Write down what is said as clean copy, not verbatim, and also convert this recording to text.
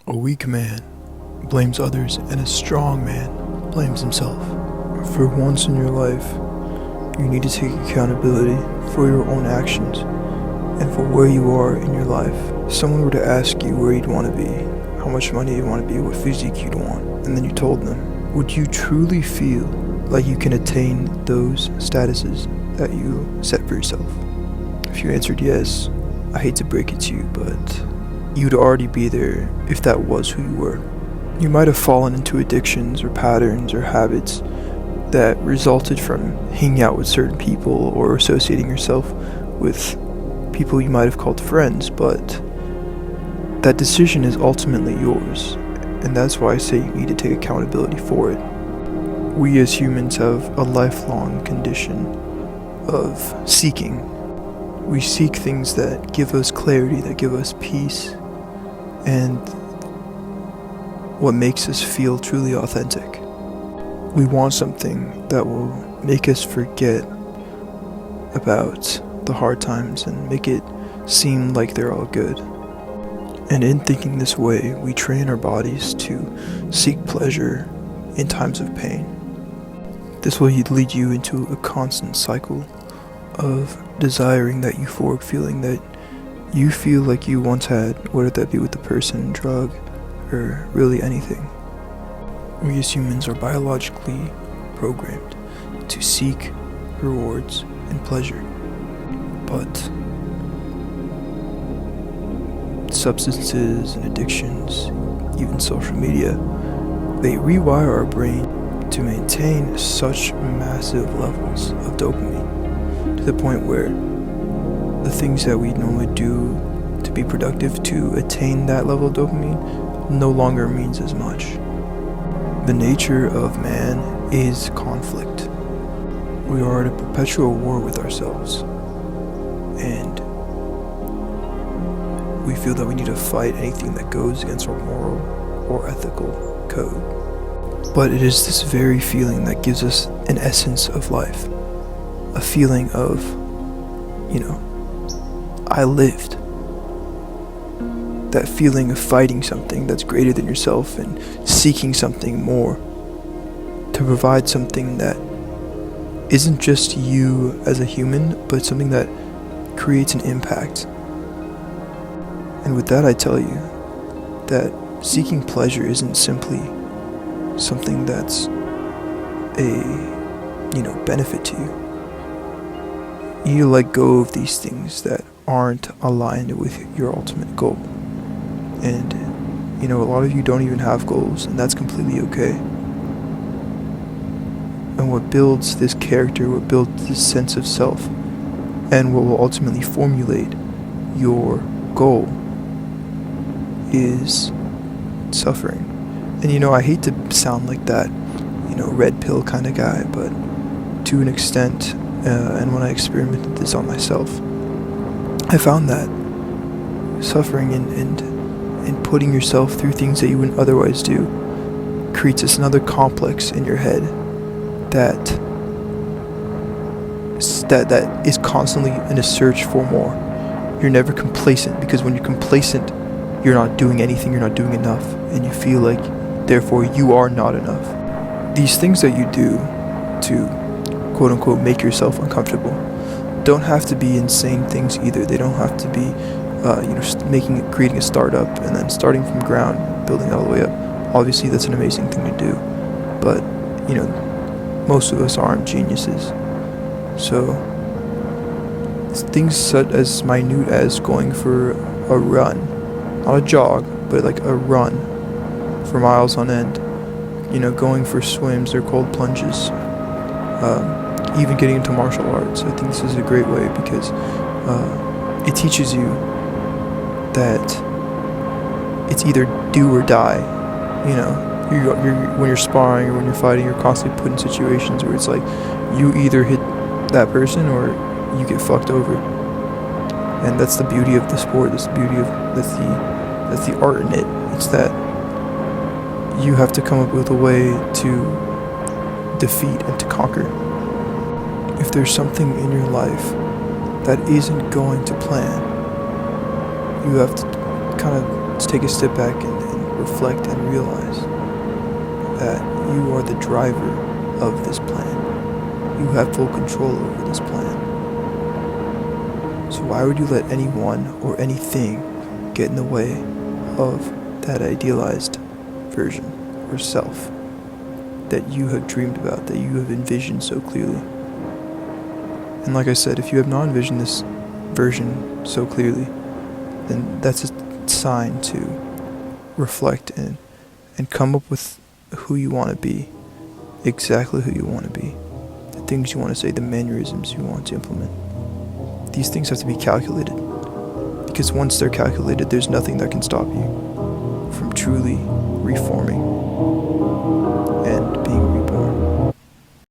A weak man blames others, and a strong man blames himself. For once in your life, you need to take accountability for your own actions and for where you are in your life. If someone were to ask you where you'd want to be, how much money you'd want to be, what physique you'd want, and then you told them, would you truly feel like you can attain those statuses that you set for yourself? If you answered yes, I hate to break it to you, but you'd already be there if that was who you were. You might have fallen into addictions or patterns or habits that resulted from hanging out with certain people or associating yourself with people you might have called friends, but that decision is ultimately yours, and that's why I say you need to take accountability for it. We as humans have a lifelong condition of seeking. We seek things that give us clarity, that give us peace, and what makes us feel truly authentic. We want something that will make us forget about the hard times and make it seem like they're all good. And in thinking this way, we train our bodies to seek pleasure in times of pain. This will lead you into a constant cycle of desiring that euphoric feeling that you feel like you once had, whether that be with the person, drug, or really anything. We as humans are biologically programmed to seek rewards and pleasure, but substances and addictions, even social media, they rewire our brain to maintain such massive levels of dopamine to the point where the things that we normally do to be productive to attain that level of dopamine no longer means as much. The nature of man is conflict. We are at a perpetual war with ourselves, and we feel that we need to fight anything that goes against our moral or ethical code. But it is this very feeling that gives us an essence of life, a feeling of, I lived. That feeling of fighting something that's greater than yourself and seeking something more to provide something that isn't just you as a human, but something that creates an impact. And with that, I tell you that seeking pleasure isn't simply something that's a benefit to you. You need to let go of these things that aren't aligned with your ultimate goal. And a lot of you don't even have goals, and that's completely okay. And what builds this character, what builds this sense of self, and what will ultimately formulate your goal is suffering. And I hate to sound like that, red pill kind of guy, but to an extent, and when I experimented this on myself, I found that suffering and putting yourself through things that you wouldn't otherwise do creates this another complex in your head that is constantly in a search for more. You're never complacent, because when you're complacent, you're not doing anything, you're not doing enough, and you feel like, therefore, you are not enough. These things that you do to, quote-unquote, make yourself uncomfortable don't have to be insane things either. They don't have to be creating a startup and then starting from ground, building it all the way up. Obviously, that's an amazing thing to do, but most of us aren't geniuses. So things such as minute as going for a run, not a jog, but like a run for miles on end. Going for swims or cold plunges. Even getting into martial arts. I think this is a great way because it teaches you that it's either do or die. You're when you're sparring or when you're fighting, you're constantly put in situations where it's like you either hit that person or you get fucked over. And that's the beauty of the sport. That's the art in it. It's that you have to come up with a way to defeat and to conquer. If there's something in your life that isn't going to plan, you have to kind of take a step back and reflect and realize that you are the driver of this plan. You have full control over this plan. So why would you let anyone or anything get in the way of that idealized version or self that you have dreamed about, that you have envisioned so clearly? And like I said, if you have not envisioned this version so clearly, then that's a sign to reflect and come up with who you want to be, exactly who you want to be, the things you want to say, the mannerisms you want to implement. These things have to be calculated, because once they're calculated, there's nothing that can stop you from truly reforming